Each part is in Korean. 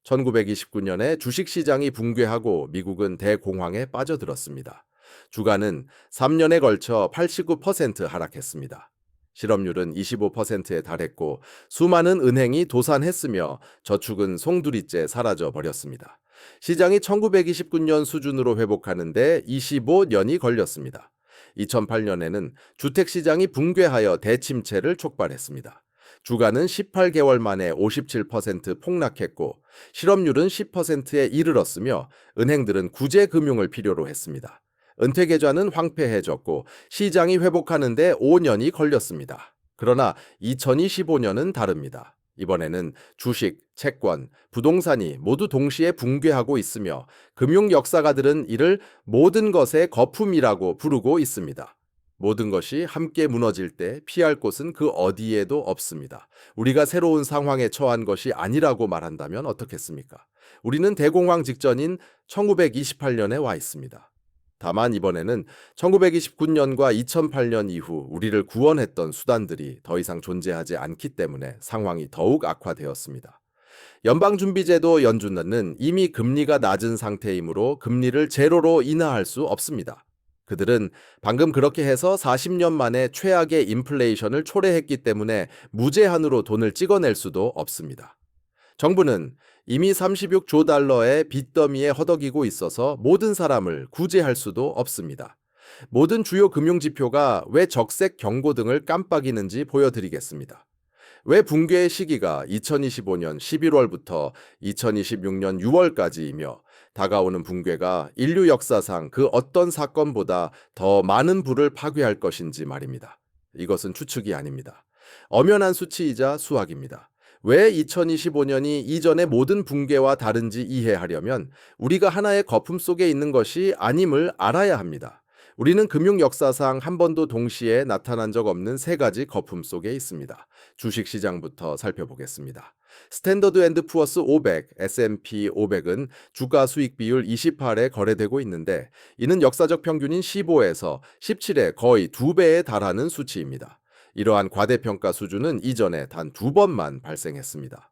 1929년에 주식시장이 붕괴하고 미국은 대공황에 빠져들었습니다. 주가는 3년에 걸쳐 89% 하락했습니다. 실업률은 25%에 달했고 수많은 은행이 도산했으며 저축은 송두리째 사라져 버렸습니다. 시장이 1929년 수준으로 회복하는데 25년이 걸렸습니다. 2008년에는 주택시장이 붕괴하여 대침체를 촉발했습니다. 주가는 18개월 만에 57% 폭락했고 실업률은 10%에 이르렀으며 은행들은 구제 금융을 필요로 했습니다. 은퇴 계좌는 황폐해졌고 시장이 회복하는데 5년이 걸렸습니다. 그러나 2025년은 다릅니다. 이번에는 주식, 채권, 부동산이 모두 동시에 붕괴하고 있으며 금융 역사가들은 이를 모든 것의 거품이라고 부르고 있습니다. 모든 것이 함께 무너질 때 피할 곳은 그 어디에도 없습니다. 우리가 새로운 상황에 처한 것이 아니라고 말한다면 어떻겠습니까? 우리는 대공황 직전인 1928년에 와 있습니다. 다만 이번에는 1929년과 2008년 이후 우리를 구원했던 수단들이 더 이상 존재하지 않기 때문에 상황이 더욱 악화되었습니다. 연방준비제도 연준은 이미 금리가 낮은 상태이므로 금리를 제로로 인하할 수 없습니다. 그들은 방금 그렇게 해서 40년 만에 최악의 인플레이션을 초래했기 때문에 무제한으로 돈을 찍어낼 수도 없습니다. 정부는 이미 36조 달러의 빚더미에 허덕이고 있어서 모든 사람을 구제할 수도 없습니다. 모든 주요 금융지표가 왜 적색 경고 등을 깜빡이는지 보여드리겠습니다. 왜 붕괴의 시기가 2025년 11월부터 2026년 6월까지이며 다가오는 붕괴가 인류 역사상 그 어떤 사건보다 더 많은 부를 파괴할 것인지 말입니다. 이것은 추측이 아닙니다. 엄연한 수치이자 수학입니다. 왜 2025년이 이전의 모든 붕괴와 다른지 이해하려면 우리가 하나의 거품 속에 있는 것이 아님을 알아야 합니다. 우리는 금융 역사상 한 번도 동시에 나타난 적 없는 세 가지 거품 속에 있습니다. 주식시장부터 살펴보겠습니다. 스탠더드 앤드 푸어스 500, S&P 500은 주가 수익 비율 28에 거래되고 있는데 이는 역사적 평균인 15에서 17에 거의 2배에 달하는 수치입니다. 이러한 과대평가 수준은 이전에 단 2번만 발생했습니다.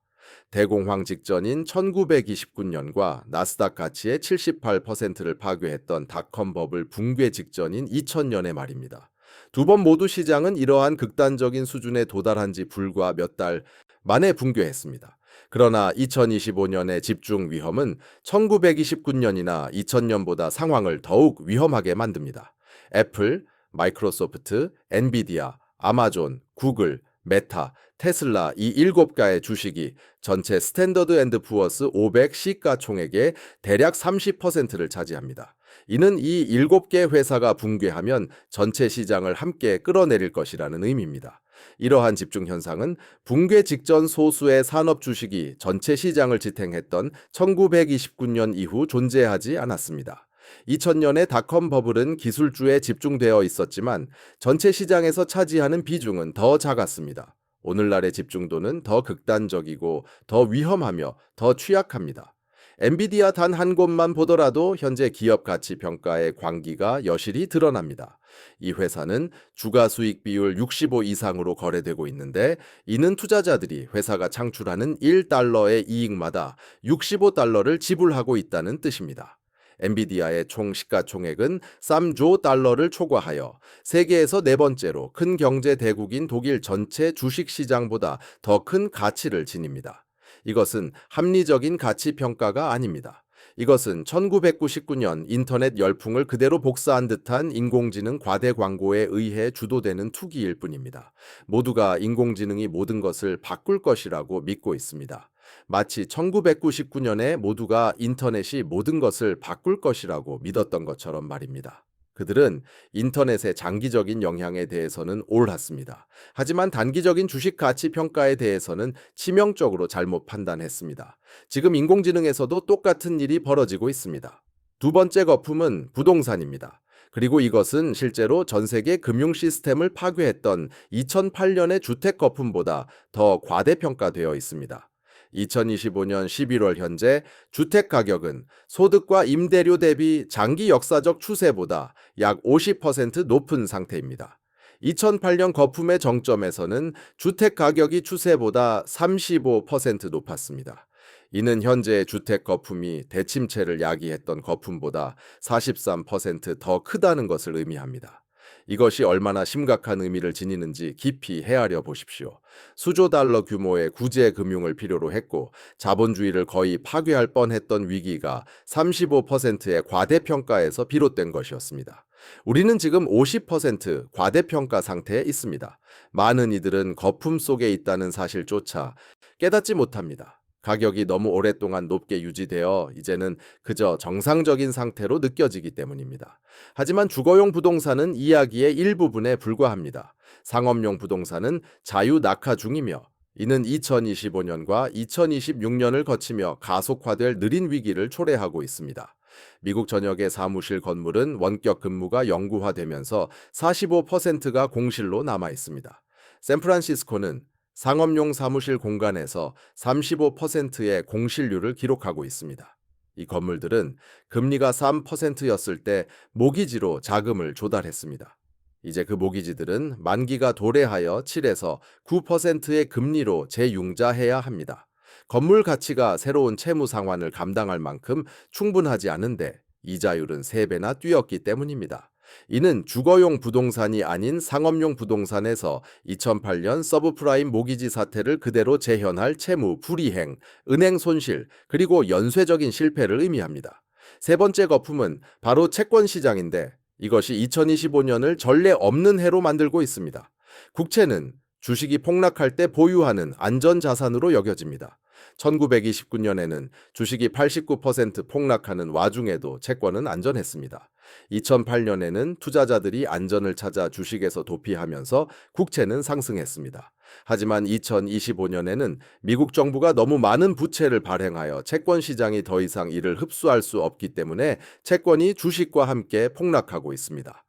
대공황 직전인 1929년과 나스닥 가치의 78%를 파괴했던 닷컴 버블 붕괴 직전인 2000년의 말입니다. 두 번 모두 시장은 이러한 극단적인 수준에 도달한 지 불과 몇 달 만에 붕괴했습니다. 그러나 2025년의 집중 위험은 1929년이나 2000년보다 상황을 더욱 위험하게 만듭니다. 애플, 마이크로소프트, 엔비디아, 아마존, 구글, 메타, 테슬라 이 7가의 주식이 전체 스탠더드 앤드 푸어스 500 시가총액의 대략 30%를 차지합니다. 이는 이 7개 회사가 붕괴하면 전체 시장을 함께 끌어내릴 것이라는 의미입니다. 이러한 집중 현상은 붕괴 직전 소수의 산업 주식이 전체 시장을 지탱했던 1929년 이후 존재하지 않았습니다. 2000년의 닷컴 버블은 기술주에 집중되어 있었지만 전체 시장에서 차지하는 비중은 더 작았습니다. 오늘날의 집중도는 더 극단적이고 더 위험하며 더 취약합니다. 엔비디아 단 한 곳만 보더라도 현재 기업 가치 평가의 광기가 여실히 드러납니다. 이 회사는 주가 수익 비율 65 이상으로 거래되고 있는데 이는 투자자들이 회사가 창출하는 1달러의 이익마다 65달러를 지불하고 있다는 뜻입니다. 엔비디아의 총 시가총액은 3조 달러를 초과하여 세계에서 네 번째로 큰 경제 대국인 독일 전체 주식시장보다 더 큰 가치를 지닙니다. 이것은 합리적인 가치 평가가 아닙니다. 이것은 1999년 인터넷 열풍을 그대로 복사한 듯한 인공지능 과대 광고에 의해 주도되는 투기일 뿐입니다. 모두가 인공지능이 모든 것을 바꿀 것이라고 믿고 있습니다. 마치 1999년에 모두가 인터넷이 모든 것을 바꿀 것이라고 믿었던 것처럼 말입니다. 그들은 인터넷의 장기적인 영향에 대해서는 옳았습니다. 하지만 단기적인 주식 가치 평가에 대해서는 치명적으로 잘못 판단했습니다. 지금 인공지능에서도 똑같은 일이 벌어지고 있습니다. 두 번째 거품은 부동산입니다. 그리고 이것은 실제로 전 세계 금융 시스템을 파괴했던 2008년의 주택 거품보다 더 과대평가되어 있습니다. 2025년 11월 현재 주택 가격은 소득과 임대료 대비 장기 역사적 추세보다 약 50% 높은 상태입니다. 2008년 거품의 정점에서는 주택 가격이 추세보다 35% 높았습니다. 이는 현재의 주택 거품이 대침체를 야기했던 거품보다 43%더 크다는 것을 의미합니다. 이것이 얼마나 심각한 의미를 지니는지 깊이 헤아려 보십시오. 수조 달러 규모의 구제 금융을 필요로 했고 자본주의를 거의 파괴할 뻔했던 위기가 35%의 과대평가에서 비롯된 것이었습니다. 우리는 지금 50% 과대평가 상태에 있습니다. 많은 이들은 거품 속에 있다는 사실조차 깨닫지 못합니다. 가격이 너무 오랫동안 높게 유지되어 이제는 그저 정상적인 상태로 느껴지기 때문입니다. 하지만 주거용 부동산은 이야기의 일부분에 불과합니다. 상업용 부동산은 자유 낙하 중이며 이는 2025년과 2026년을 거치며 가속화될 느린 위기를 초래하고 있습니다. 미국 전역의 사무실 건물은 원격 근무가 영구화되면서 45%가 공실로 남아 있습니다. 샌프란시스코는 상업용 사무실 공간에서 35%의 공실률을 기록하고 있습니다. 이 건물들은 금리가 3%였을 때 모기지로 자금을 조달했습니다. 이제 그 모기지들은 만기가 도래하여 7에서 9%의 금리로 재융자해야 합니다. 건물 가치가 새로운 채무 상환을 감당할 만큼 충분하지 않은데 이자율은 3배나 뛰었기 때문입니다. 이는 주거용 부동산이 아닌 상업용 부동산에서 2008년 서브프라임 모기지 사태를 그대로 재현할 채무 불이행, 은행 손실, 그리고 연쇄적인 실패를 의미합니다. 세 번째 거품은 바로 채권 시장인데 이것이 2025년을 전례 없는 해로 만들고 있습니다. 국채는 주식이 폭락할 때 보유하는 안전자산으로 여겨집니다. 1929년에는 주식이 89% 폭락하는 와중에도 채권은 안전했습니다. 2008년에는 투자자들이 안전을 찾아 주식에서 도피하면서 국채는 상승했습니다. 하지만 2025년에는 미국 정부가 너무 많은 부채를 발행하여 채권 시장이 더 이상 이를 흡수할 수 없기 때문에 채권이 주식과 함께 폭락하고 있습니다.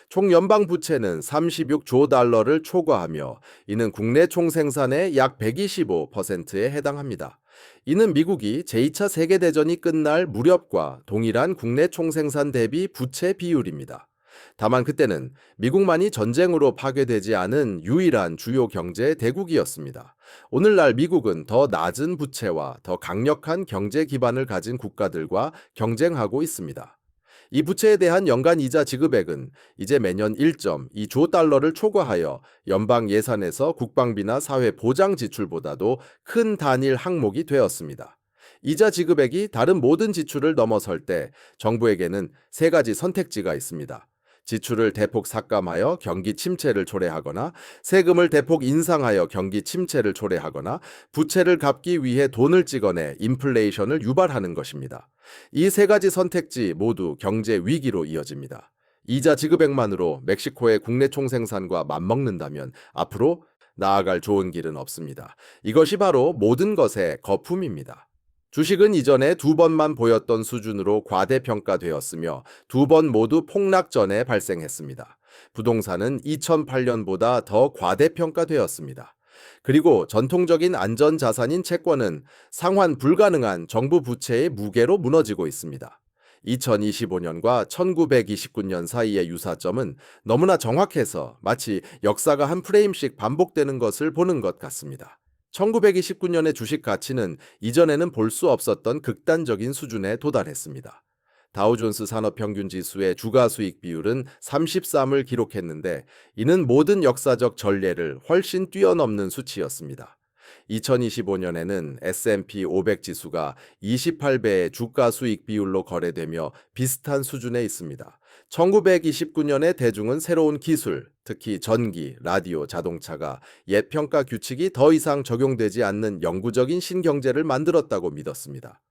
총 연방 부채는 36조 달러를 초과하며 이는 국내 총생산의 약 125%에 해당합니다. 이는 미국이 제2차 세계대전이 끝날 무렵과 동일한 국내 총생산 대비 부채 비율입니다. 다만 그때는 미국만이 전쟁으로 파괴되지 않은 유일한 주요 경제 대국이었습니다. 오늘날 미국은 더 낮은 부채와 더 강력한 경제 기반을 가진 국가들과 경쟁하고 있습니다. 이 부채에 대한 연간 이자 지급액은 이제 매년 1.2조 달러를 초과하여 연방 예산에서 국방비나 사회 보장 지출보다도 큰 단일 항목이 되었습니다. 이자 지급액이 다른 모든 지출을 넘어설 때 정부에게는 세 가지 선택지가 있습니다. 지출을 대폭 삭감하여 경기 침체를 초래하거나 세금을 대폭 인상하여 경기 침체를 초래하거나 부채를 갚기 위해 돈을 찍어내 인플레이션을 유발하는 것입니다. 이 세 가지 선택지 모두 경제 위기로 이어집니다. 이자 지급액만으로 멕시코의 국내 총생산과 맞먹는다면 앞으로 나아갈 좋은 길은 없습니다. 이것이 바로 모든 것의 거품입니다. 주식은 이전에 2번만 보였던 수준으로 과대평가되었으며 2번 모두 폭락 전에 발생했습니다. 부동산은 2008년보다 더 과대평가되었습니다. 그리고 전통적인 안전자산인 채권은 상환 불가능한 정부 부채의 무게로 무너지고 있습니다. 2025년과 1929년 사이의 유사점은 너무나 정확해서 마치 역사가 한 프레임씩 반복되는 것을 보는 것 같습니다. 1929년의 주식 가치는 이전에는 볼 수 없었던 극단적인 수준에 도달했습니다. 다우존스 산업평균 지수의 주가 수익 비율은 33을 기록했는데 이는 모든 역사적 전례를 훨씬 뛰어넘는 수치였습니다. 2025년에는 S&P 500 지수가 28배의 주가 수익 비율로 거래되며 비슷한 수준에 있습니다. 1929년의 대중은 새로운 기술, 특히 전기, 라디오, 자동차가 옛 평가 규칙이 더 이상 적용되지 않는 영구적인 신경제를 만들었다고 믿었습니다.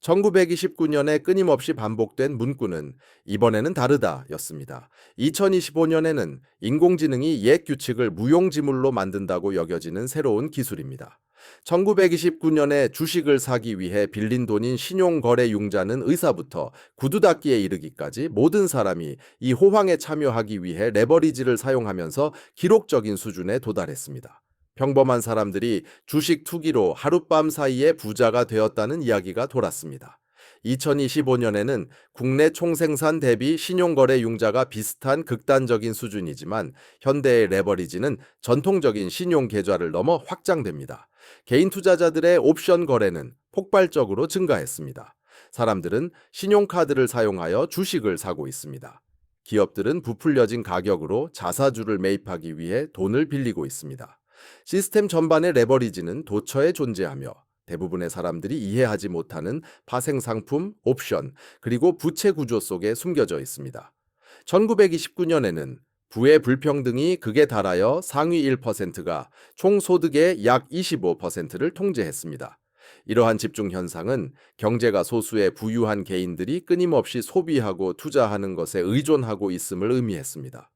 1929년에 끊임없이 반복된 문구는 이번에는 다르다였습니다. 2025년에는 인공지능이 옛 규칙을 무용지물로 만든다고 여겨지는 새로운 기술입니다. 1929년에 주식을 사기 위해 빌린 돈인 신용거래융자는 의사부터 구두 닦기에 이르기까지 모든 사람이 이 호황에 참여하기 위해 레버리지를 사용하면서 기록적인 수준에 도달했습니다. 평범한 사람들이 주식 투기로 하룻밤 사이에 부자가 되었다는 이야기가 돌았습니다. 2025년에는 국내 총생산 대비 신용거래융자가 비슷한 극단적인 수준이지만 현대의 레버리지는 전통적인 신용계좌를 넘어 확장됩니다. 개인 투자자들의 옵션 거래는 폭발적으로 증가했습니다. 사람들은 신용카드를 사용하여 주식을 사고 있습니다. 기업들은 부풀려진 가격으로 자사주를 매입하기 위해 돈을 빌리고 있습니다. 시스템 전반의 레버리지는 도처에 존재하며 대부분의 사람들이 이해하지 못하는 파생상품, 옵션, 그리고 부채 구조 속에 숨겨져 있습니다. 1929년에는 부의 불평등이 극에 달하여 상위 1%가 총 소득의 약 25%를 통제했습니다. 이러한 집중 현상은 경제가 소수의 부유한 개인들이 끊임없이 소비하고 투자하는 것에 의존하고 있음을 의미했습니다.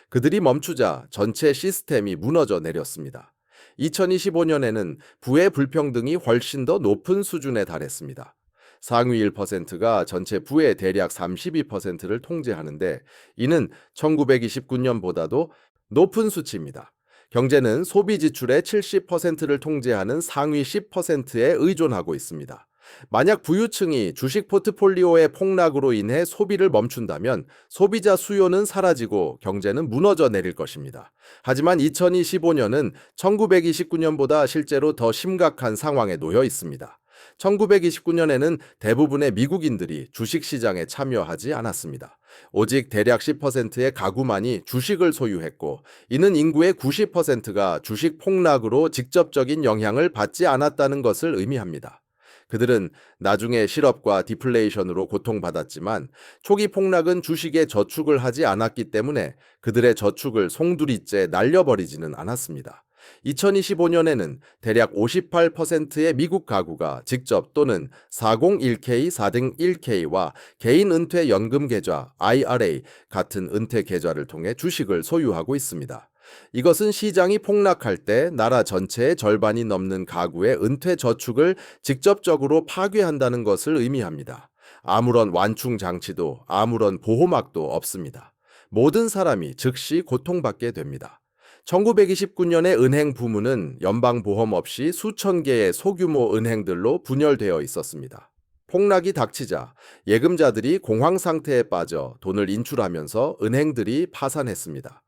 그들이 멈추자 전체 시스템이 무너져 내렸습니다. 2025년에는 부의 불평등이 훨씬 더 높은 수준에 달했습니다. 상위 1%가 전체 부의 대략 32%를 통제하는데 이는 1929년보다도 높은 수치입니다. 경제는 소비 지출의 70%를 통제하는 상위 10%에 의존하고 있습니다. 만약 부유층이 주식 포트폴리오의 폭락으로 인해 소비를 멈춘다면 소비자 수요는 사라지고 경제는 무너져 내릴 것입니다. 하지만 2025년은 1929년보다 실제로 더 심각한 상황에 놓여 있습니다. 1929년에는 대부분의 미국인들이 주식시장에 참여하지 않았습니다. 오직 대략 10%의 가구만이 주식을 소유했고, 이는 인구의 90%가 주식 폭락으로 직접적인 영향을 받지 않았다는 것을 의미합니다. 그들은 나중에 실업과 디플레이션으로 고통받았지만 초기 폭락은 주식에 저축을 하지 않았기 때문에 그들의 저축을 송두리째 날려버리지는 않았습니다. 2025년에는 대략 58%의 미국 가구가 직접 또는 401k, 401k와 개인 은퇴 연금 계좌 IRA 같은 은퇴 계좌를 통해 주식을 소유하고 있습니다. 이것은 시장이 폭락할 때 나라 전체의 절반이 넘는 가구의 은퇴 저축을 직접적으로 파괴한다는 것을 의미합니다. 아무런 완충 장치도 아무런 보호막도 없습니다. 모든 사람이 즉시 고통받게 됩니다. 1929년의 은행 부문은 연방보험 없이 수천 개의 소규모 은행들로 분열되어 있었습니다. 폭락이 닥치자 예금자들이 공황 상태에 빠져 돈을 인출하면서 은행들이 파산했습니다.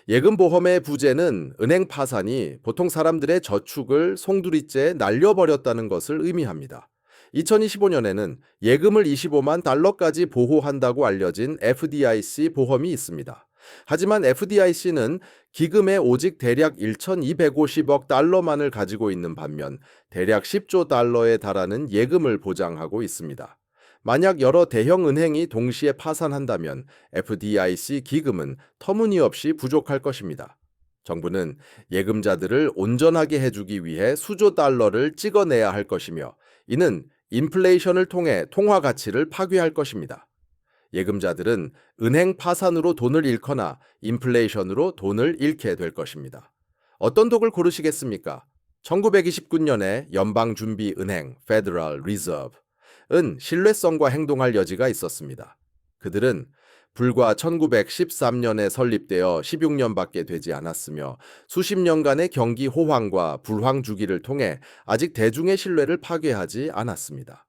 예금보험의 부재는 은행 파산이 보통 사람들의 저축을 송두리째 날려버렸다는 것을 의미합니다. 2025년에는 예금을 25만 달러까지 보호한다고 알려진 FDIC 보험이 있습니다. 하지만 FDIC는 기금의 오직 대략 1,250억 달러만을 가지고 있는 반면 대략 10조 달러에 달하는 예금을 보장하고 있습니다. 만약 여러 대형 은행이 동시에 파산한다면 FDIC 기금은 터무니없이 부족할 것입니다. 정부는 예금자들을 온전하게 해주기 위해 수조 달러를 찍어내야 할 것이며 이는 인플레이션을 통해 통화 가치를 파괴할 것입니다. 예금자들은 은행 파산으로 돈을 잃거나 인플레이션으로 돈을 잃게 될 것입니다. 어떤 독을 고르시겠습니까? 1929년에 연방준비은행 Federal Reserve은 신뢰성과 행동할 여지가 있었습니다. 그들은 불과 1913년에 설립되어 16년밖에 되지 않았으며 수십 년간의 경기 호황과 불황 주기를 통해 아직 대중의 신뢰를 파괴하지 않았습니다.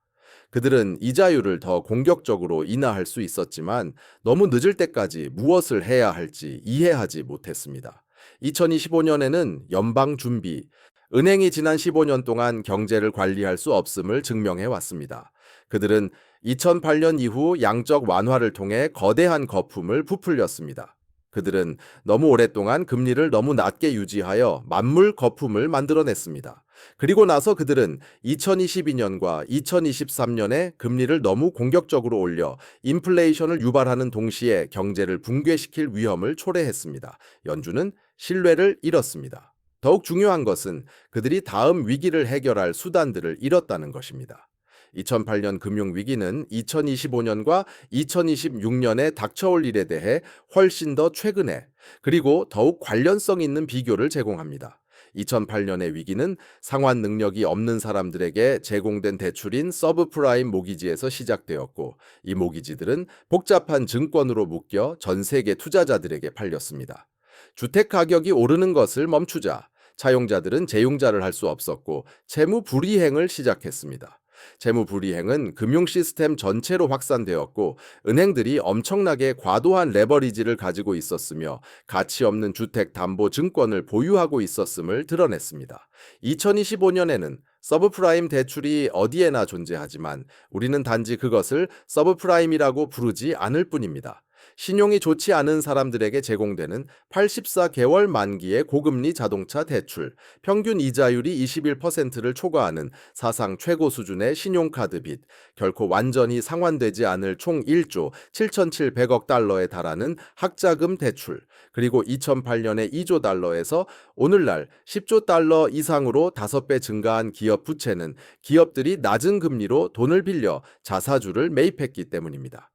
그들은 이자율을 더 공격적으로 인하할 수 있었지만 너무 늦을 때까지 무엇을 해야 할지 이해하지 못했습니다. 2025년에는 연방준비, 은행이 지난 15년 동안 경제를 관리할 수 없음을 증명해 왔습니다. 그들은 2008년 이후 양적 완화를 통해 거대한 거품을 부풀렸습니다. 그들은 너무 오랫동안 금리를 너무 낮게 유지하여 만물 거품을 만들어냈습니다. 그리고 나서 그들은 2022년과 2023년에 금리를 너무 공격적으로 올려 인플레이션을 유발하는 동시에 경제를 붕괴시킬 위험을 초래했습니다. 연준은 신뢰를 잃었습니다. 더욱 중요한 것은 그들이 다음 위기를 해결할 수단들을 잃었다는 것입니다. 2008년 금융위기는 2025년과 2026년에 닥쳐올 일에 대해 훨씬 더 최근에 그리고 더욱 관련성 있는 비교를 제공합니다. 2008년의 위기는 상환 능력이 없는 사람들에게 제공된 대출인 서브프라임 모기지에서 시작되었고 이 모기지들은 복잡한 증권으로 묶여 전 세계 투자자들에게 팔렸습니다. 주택 가격이 오르는 것을 멈추자 차용자들은 재융자를 할 수 없었고 채무 불이행을 시작했습니다. 채무 불이행은 금융 시스템 전체로 확산되었고 은행들이 엄청나게 과도한 레버리지를 가지고 있었으며 가치 없는 주택 담보 증권을 보유하고 있었음을 드러냈습니다. 2025년에는 서브프라임 대출이 어디에나 존재하지만 우리는 단지 그것을 서브프라임이라고 부르지 않을 뿐입니다. 신용이 좋지 않은 사람들에게 제공되는 84개월 만기의 고금리 자동차 대출, 평균 이자율이 21%를 초과하는 사상 최고 수준의 신용카드 빚, 결코 완전히 상환되지 않을 총 1조 7,700억 달러에 달하는 학자금 대출, 그리고 2008년에 2조 달러에서 오늘날 10조 달러 이상으로 5배 증가한 기업 부채는 기업들이 낮은 금리로 돈을 빌려 자사주를 매입했기 때문입니다.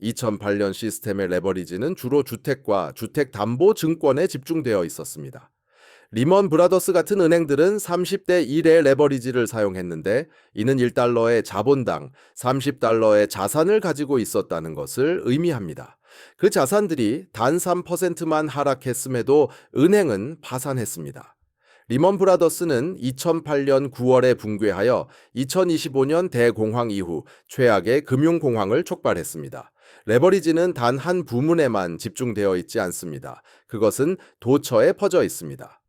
2008년 시스템의 레버리지는 주로 주택과 주택담보증권에 집중되어 있었습니다. 리먼 브라더스 같은 은행들은 30대 1의 레버리지를 사용했는데 이는 1달러의 자본당 30달러의 자산을 가지고 있었다는 것을 의미합니다. 그 자산들이 단 3%만 하락했음에도 은행은 파산했습니다. 리먼 브라더스는 2008년 9월에 붕괴하여 2025년 대공황 이후 최악의 금융공황을 촉발했습니다. 레버리지는 단 한 부문에만 집중되어 있지 않습니다. 그것은 도처에 퍼져 있습니다.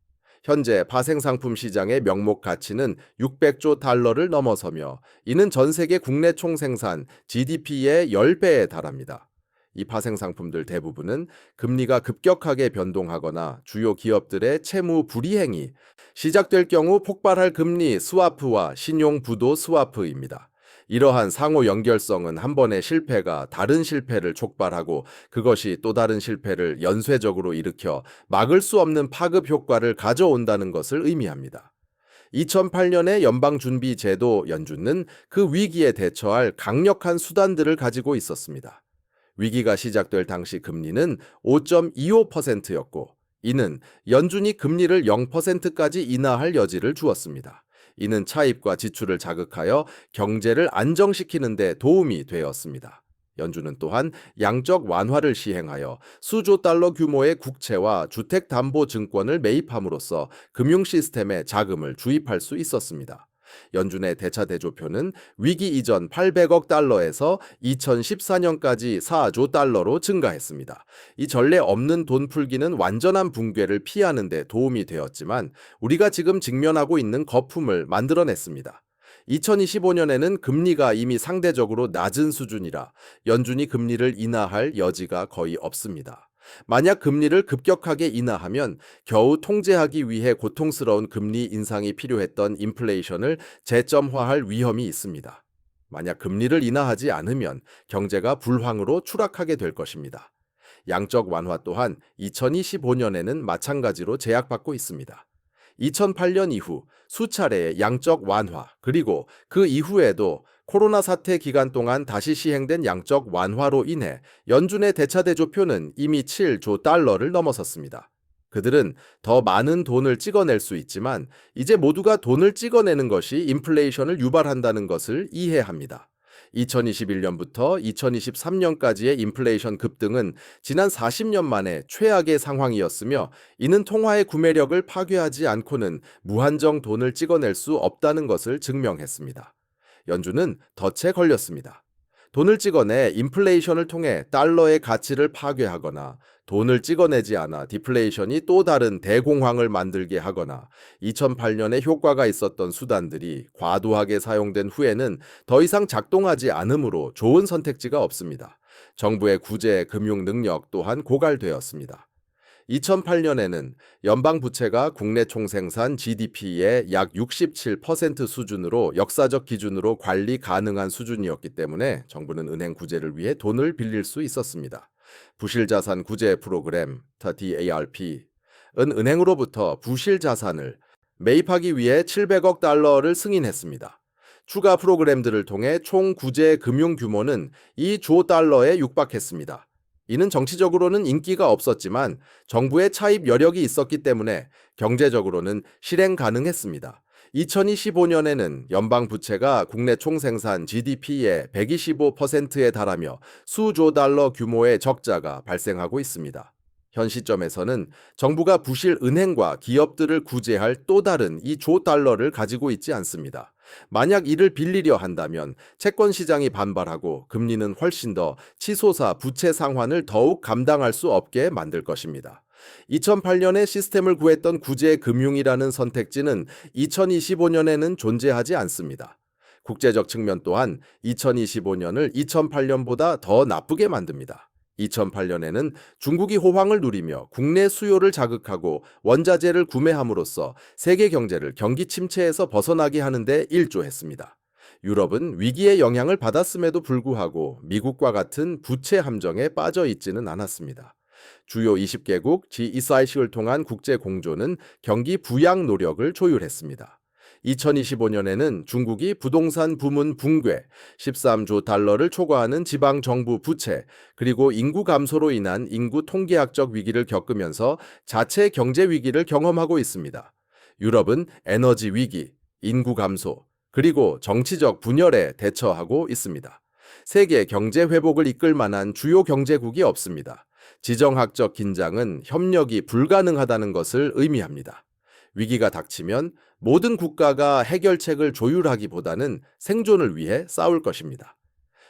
현재 파생상품 시장의 명목 가치는 600조 달러를 넘어서며 이는 전 세계 국내 총생산 GDP의 10배에 달합니다. 이 파생상품들 대부분은 금리가 급격하게 변동하거나 주요 기업들의 채무 불이행이 시작될 경우 폭발할 금리 스와프와 신용 부도 스와프입니다. 이러한 상호 연결성은 한 번의 실패가 다른 실패를 촉발하고 그것이 또 다른 실패를 연쇄적으로 일으켜 막을 수 없는 파급 효과를 가져온다는 것을 의미합니다. 2008년의 연방준비제도 연준은 그 위기에 대처할 강력한 수단들을 가지고 있었습니다. 위기가 시작될 당시 금리는 5.25%였고 이는 연준이 금리를 0%까지 인하할 여지를 주었습니다. 이는 차입과 지출을 자극하여 경제를 안정시키는 데 도움이 되었습니다. 연준은 또한 양적 완화를 시행하여 수조 달러 규모의 국채와 주택담보증권을 매입함으로써 금융 시스템에 자금을 주입할 수 있었습니다. 연준의 대차 대조표는 위기 이전 800억 달러에서 2014년까지 4조 달러로 증가했습니다. 이 전례 없는 돈 풀기는 완전한 붕괴를 피하는 데 도움이 되었지만 우리가 지금 직면하고 있는 거품을 만들어냈습니다. 2025년에는 금리가 이미 상대적으로 낮은 수준이라 연준이 금리를 인하할 여지가 거의 없습니다. 만약 금리를 급격하게 인하하면 겨우 통제하기 위해 고통스러운 금리 인상이 필요했던 인플레이션을 재점화할 위험이 있습니다. 만약 금리를 인하하지 않으면 경제가 불황으로 추락하게 될 것입니다. 양적 완화 또한 2025년에는 마찬가지로 제약받고 있습니다. 2008년 이후 수차례의 양적 완화 그리고 그 이후에도 코로나 사태 기간 동안 다시 시행된 양적 완화로 인해 연준의 대차 대조표는 이미 7조 달러를 넘어섰습니다. 그들은 더 많은 돈을 찍어낼 수 있지만 이제 모두가 돈을 찍어내는 것이 인플레이션을 유발한다는 것을 이해합니다. 2021년부터 2023년까지의 인플레이션 급등은 지난 40년 만에 최악의 상황이었으며 이는 통화의 구매력을 파괴하지 않고는 무한정 돈을 찍어낼 수 없다는 것을 증명했습니다. 연준은 덫에 걸렸습니다. 돈을 찍어내 인플레이션을 통해 달러의 가치를 파괴하거나 돈을 찍어내지 않아 디플레이션이 또 다른 대공황을 만들게 하거나 2008년에 효과가 있었던 수단들이 과도하게 사용된 후에는 더 이상 작동하지 않으므로 좋은 선택지가 없습니다. 정부의 구제 금융 능력 또한 고갈되었습니다. 2008년에는 연방 부채가 국내 총생산 GDP의 약 67% 수준으로 역사적 기준으로 관리 가능한 수준이었기 때문에 정부는 은행 구제를 위해 돈을 빌릴 수 있었습니다. 부실자산 구제 프로그램 30ARP은 은행으로부터 부실자산을 매입하기 위해 700억 달러를 승인했습니다. 추가 프로그램들을 통해 총 구제 금융 규모는 2조 달러에 육박했습니다. 이는 정치적으로는 인기가 없었지만 정부의 차입 여력이 있었기 때문에 경제적으로는 실행 가능했습니다. 2025년에는 연방 부채가 국내 총생산 GDP의 125%에 달하며 수조 달러 규모의 적자가 발생하고 있습니다. 현 시점에서는 정부가 부실 은행과 기업들을 구제할 또 다른 2조 달러를 가지고 있지 않습니다. 만약 이를 빌리려 한다면 채권 시장이 반발하고 금리는 훨씬 더 치솟아 부채 상환을 더욱 감당할 수 없게 만들 것입니다. 2008년에 시스템을 구했던 구제금융이라는 선택지는 2025년에는 존재하지 않습니다. 국제적 측면 또한 2025년을 2008년보다 더 나쁘게 만듭니다. 2008년에는 중국이 호황을 누리며 국내 수요를 자극하고 원자재를 구매함으로써 세계 경제를 경기 침체에서 벗어나게 하는 데 일조했습니다. 유럽은 위기의 영향을 받았음에도 불구하고 미국과 같은 부채 함정에 빠져 있지는 않았습니다. 주요 20개국 G20을 통한 국제 공조는 경기 부양 노력을 조율했습니다. 2025년에는 중국이 부동산 부문 붕괴, 13조 달러를 초과하는 지방 정부 부채, 그리고 인구 감소로 인한 인구 통계학적 위기를 겪으면서 자체 경제 위기를 경험하고 있습니다. 유럽은 에너지 위기, 인구 감소, 그리고 정치적 분열에 대처하고 있습니다. 세계 경제 회복을 이끌 만한 주요 경제국이 없습니다. 지정학적 긴장은 협력이 불가능하다는 것을 의미합니다. 위기가 닥치면 모든 국가가 해결책을 조율하기보다는 생존을 위해 싸울 것입니다.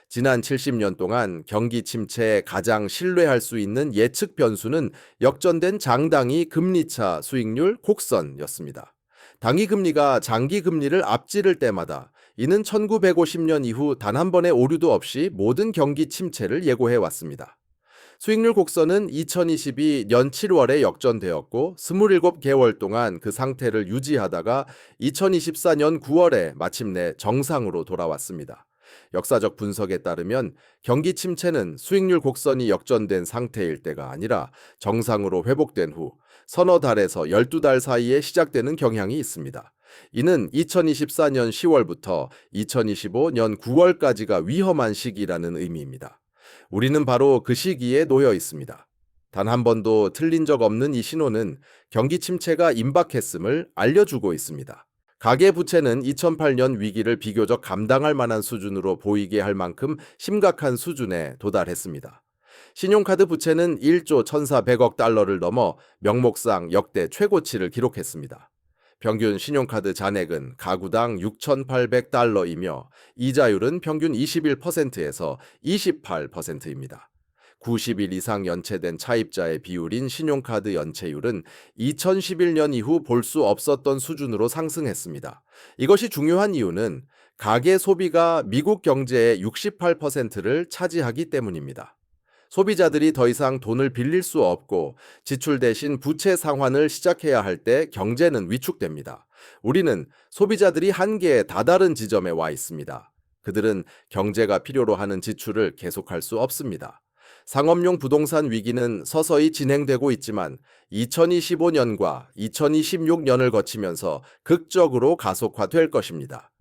지난 70년 동안 경기 침체에 가장 신뢰할 수 있는 예측 변수는 역전된 장단기 금리차 수익률 곡선이었습니다. 단기 금리가 장기 금리를 앞지를 때마다 이는 1950년 이후 단 한 번의 오류도 없이 모든 경기 침체를 예고해 왔습니다. 수익률 곡선은 2022년 7월에 역전되었고 27개월 동안 그 상태를 유지하다가 2024년 9월에 마침내 정상으로 돌아왔습니다. 역사적 분석에 따르면 경기 침체는 수익률 곡선이 역전된 상태일 때가 아니라 정상으로 회복된 후 서너 달에서 12달 사이에 시작되는 경향이 있습니다. 이는 2024년 10월부터 2025년 9월까지가 위험한 시기라는 의미입니다. 우리는 바로 그 시기에 놓여 있습니다. 단 한 번도 틀린 적 없는 이 신호는 경기 침체가 임박했음을 알려주고 있습니다. 가계부채는 2008년 위기를 비교적 감당할 만한 수준으로 보이게 할 만큼 심각한 수준에 도달했습니다. 신용카드 부채는 1조 1,400억 달러를 넘어 명목상 역대 최고치를 기록했습니다. 평균 신용카드 잔액은 가구당 6,800달러이며 이자율은 평균 21%에서 28%입니다. 90일 이상 연체된 차입자의 비율인 신용카드 연체율은 2011년 이후 볼 수 없었던 수준으로 상승했습니다. 이것이 중요한 이유는 가계 소비가 미국 경제의 68%를 차지하기 때문입니다. 소비자들이 더 이상 돈을 빌릴 수 없고 지출 대신 부채 상환을 시작해야 할 때 경제는 위축됩니다. 우리는 소비자들이 한계에 다다른 지점에 와 있습니다. 그들은 경제가 필요로 하는 지출을 계속할 수 없습니다. 상업용 부동산 위기는 서서히 진행되고 있지만 2025년과 2026년을 거치면서 극적으로 가속화될 것입니다.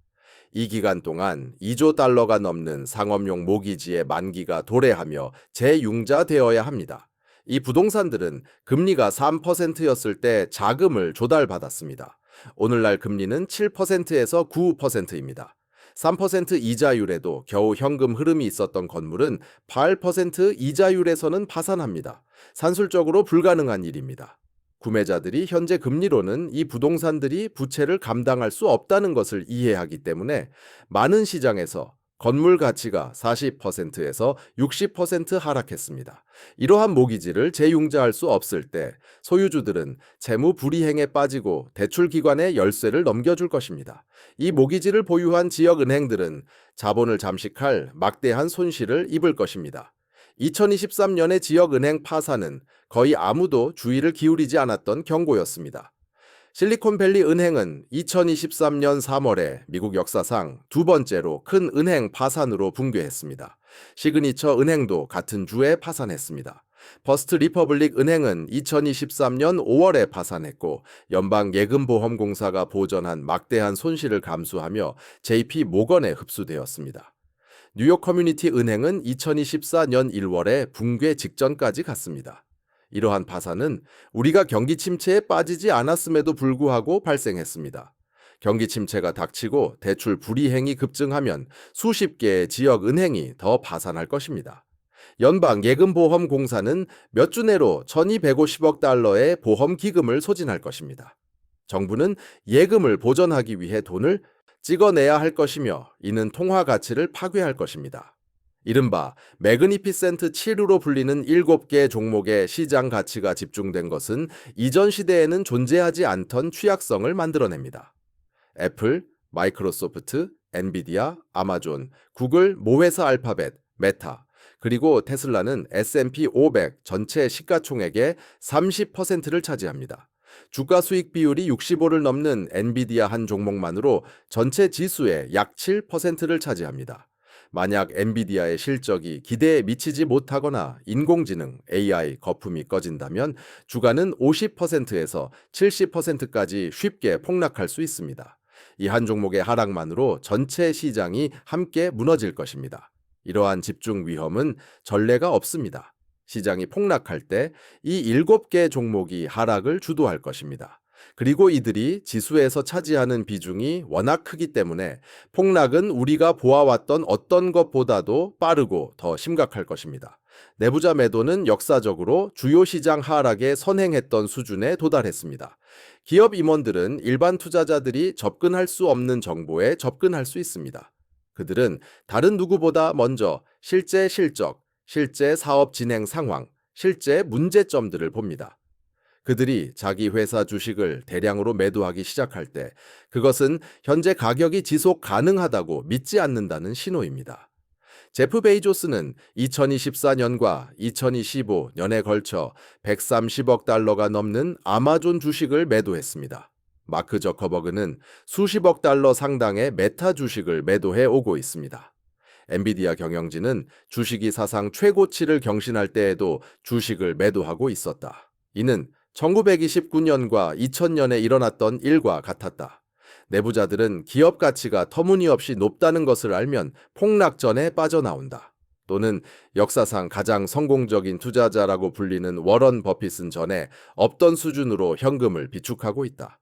이 기간 동안 2조 달러가 넘는 상업용 모기지의 만기가 도래하며 재융자되어야 합니다. 이 부동산들은 금리가 3%였을 때 자금을 조달받았습니다. 오늘날 금리는 7%에서 9%입니다. 3% 이자율에도 겨우 현금 흐름이 있었던 건물은 8% 이자율에서는 파산합니다. 산술적으로 불가능한 일입니다. 구매자들이 현재 금리로는 이 부동산들이 부채를 감당할 수 없다는 것을 이해하기 때문에 많은 시장에서 건물 가치가 40%에서 60% 하락했습니다. 이러한 모기지를 재융자할 수 없을 때 소유주들은 채무 불이행에 빠지고 대출기관에 열쇠를 넘겨줄 것입니다. 이 모기지를 보유한 지역은행들은 자본을 잠식할 막대한 손실을 입을 것입니다. 2023년의 지역은행 파산은 거의 아무도 주의를 기울이지 않았던 경고였습니다. 실리콘밸리 은행은 2023년 3월에 미국 역사상 두 번째로 큰 은행 파산으로 붕괴했습니다. 시그니처 은행도 같은 주에 파산했습니다. 퍼스트 리퍼블릭 은행은 2023년 5월에 파산했고 연방예금보험공사가 보전한 막대한 손실을 감수하며 JP 모건에 흡수되었습니다. 뉴욕 커뮤니티 은행은 2024년 1월에 붕괴 직전까지 갔습니다. 이러한 파산은 우리가 경기 침체에 빠지지 않았음에도 불구하고 발생했습니다. 경기 침체가 닥치고 대출 불이행이 급증하면 수십 개의 지역 은행이 더 파산할 것입니다. 연방예금보험공사는 몇 주 내로 1,250억 달러의 보험 기금을 소진할 것입니다. 정부는 예금을 보전하기 위해 돈을 찍어내야 할 것이며 이는 통화 가치를 파괴할 것입니다. 이른바 매그니피센트 7으로 불리는 7개 종목의 시장 가치가 집중된 것은 이전 시대에는 존재하지 않던 취약성을 만들어냅니다. 애플, 마이크로소프트, 엔비디아, 아마존, 구글, 모회사 알파벳, 메타, 그리고 테슬라는 S&P 500 전체 시가총액의 30%를 차지합니다. 주가 수익 비율이 65를 넘는 엔비디아 한 종목만으로 전체 지수의 약 7%를 차지합니다. 만약 엔비디아의 실적이 기대에 미치지 못하거나 인공지능, AI 거품이 꺼진다면 주가는 50%에서 70%까지 쉽게 폭락할 수 있습니다. 이 한 종목의 하락만으로 전체 시장이 함께 무너질 것입니다. 이러한 집중 위험은 전례가 없습니다. 시장이 폭락할 때 이 7개 종목이 하락을 주도할 것입니다. 그리고 이들이 지수에서 차지하는 비중이 워낙 크기 때문에 폭락은 우리가 보아왔던 어떤 것보다도 빠르고 더 심각할 것입니다. 내부자 매도는 역사적으로 주요 시장 하락에 선행했던 수준에 도달했습니다. 기업 임원들은 일반 투자자들이 접근할 수 없는 정보에 접근할 수 있습니다. 그들은 다른 누구보다 먼저 실제 실적, 실제 사업 진행 상황, 실제 문제점들을 봅니다. 그들이 자기 회사 주식을 대량으로 매도하기 시작할 때 그것은 현재 가격이 지속 가능하다고 믿지 않는다는 신호입니다. 제프 베이조스는 2024년과 2025년에 걸쳐 130억 달러가 넘는 아마존 주식을 매도했습니다. 마크 저커버그는 수십억 달러 상당의 메타 주식을 매도해 오고 있습니다. 엔비디아 경영진은 주식이 사상 최고치를 경신할 때에도 주식을 매도하고 있었다. 이는 1929년과 2000년에 일어났던 일과 같았다. 내부자들은 기업 가치가 터무니없이 높다는 것을 알면 폭락전에 빠져나온다. 또는 역사상 가장 성공적인 투자자라고 불리는 워런 버핏은 전에 없던 수준으로 현금을 비축하고 있다.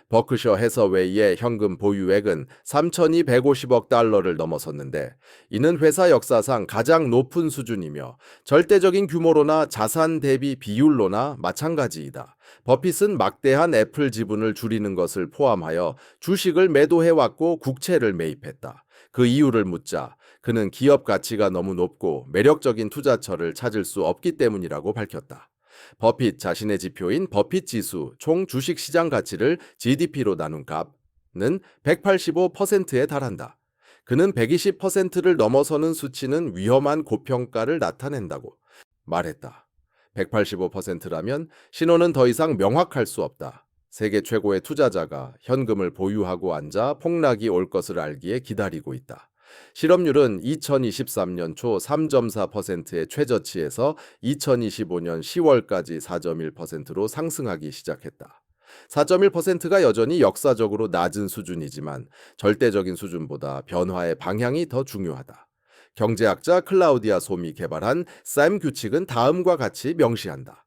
버크셔 해서웨이의 현금 보유액은 3,250억 달러를 넘어섰는데 이는 회사 역사상 가장 높은 수준이며 절대적인 규모로나 자산 대비 비율로나 마찬가지이다. 버핏은 막대한 애플 지분을 줄이는 것을 포함하여 주식을 매도해왔고 국채를 매입했다. 그 이유를 묻자 그는 기업 가치가 너무 높고 매력적인 투자처를 찾을 수 없기 때문이라고 밝혔다. 버핏 자신의 지표인 버핏 지수 총 주식 시장 가치를 GDP로 나눈 값은 185%에 달한다. 그는 120%를 넘어서는 수치는 위험한 고평가를 나타낸다고 말했다. 185%라면 신호는 더 이상 명확할 수 없다. 세계 최고의 투자자가 현금을 보유하고 앉아 폭락이 올 것을 알기에 기다리고 있다. 실업률은 2023년 초 3.4%의 최저치에서 2025년 10월까지 4.1%로 상승하기 시작했다. 4.1%가 여전히 역사적으로 낮은 수준이지만 절대적인 수준보다 변화의 방향이 더 중요하다. 경제학자 클라우디아 솜이 개발한 샘 규칙은 다음과 같이 명시한다.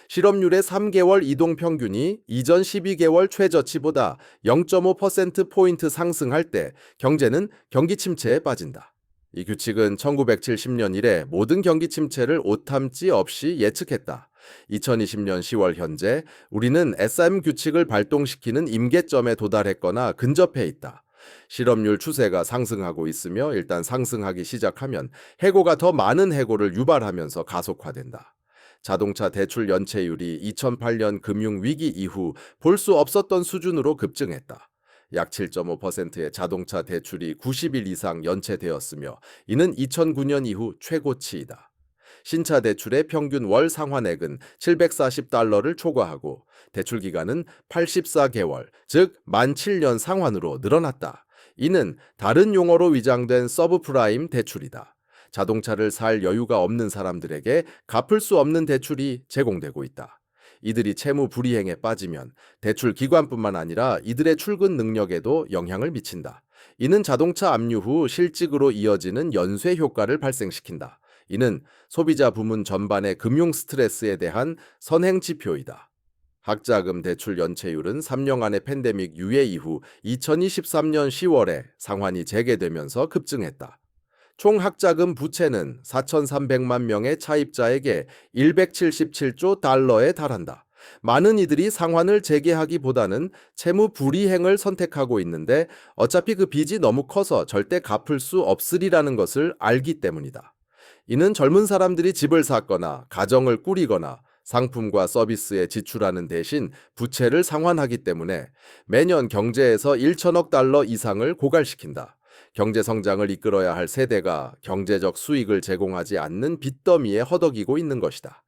실업률의 3개월 이동 평균이 이전 12개월 최저치보다 0.5%포인트 상승할 때 경제는 경기 침체에 빠진다. 이 규칙은 1970년 이래 모든 경기 침체를 오탐지 없이 예측했다. 2020년 10월 현재 우리는 SM 규칙을 발동시키는 임계점에 도달했거나 근접해 있다. 실업률 추세가 상승하고 있으며 일단 상승하기 시작하면 해고가 더 많은 해고를 유발하면서 가속화된다. 자동차 대출 연체율이 2008년 금융위기 이후 볼 수 없었던 수준으로 급증했다. 약 7.5%의 자동차 대출이 90일 이상 연체되었으며 이는 2009년 이후 최고치이다. 신차 대출의 평균 월 상환액은 740달러를 초과하고 대출 기간은 84개월, 즉 만 7년 상환으로 늘어났다. 이는 다른 용어로 위장된 서브프라임 대출이다. 자동차를 살 여유가 없는 사람들에게 갚을 수 없는 대출이 제공되고 있다. 이들이 채무 불이행에 빠지면 대출 기관뿐만 아니라 이들의 출근 능력에도 영향을 미친다. 이는 자동차 압류 후 실직으로 이어지는 연쇄 효과를 발생시킨다. 이는 소비자 부문 전반의 금융 스트레스에 대한 선행 지표이다. 학자금 대출 연체율은 3년간의 팬데믹 유예 이후 2023년 10월에 상환이 재개되면서 급증했다. 총 학자금 부채는 4,300만 명의 차입자에게 177조 달러에 달한다. 많은 이들이 상환을 재개하기보다는 채무 불이행을 선택하고 있는데 어차피 그 빚이 너무 커서 절대 갚을 수 없으리라는 것을 알기 때문이다. 이는 젊은 사람들이 집을 샀거나 가정을 꾸리거나 상품과 서비스에 지출하는 대신 부채를 상환하기 때문에 매년 경제에서 1천억 달러 이상을 고갈시킨다. 경제 성장을 이끌어야 할 세대가 경제적 수익을 제공하지 않는 빚더미에 허덕이고 있는 것이다.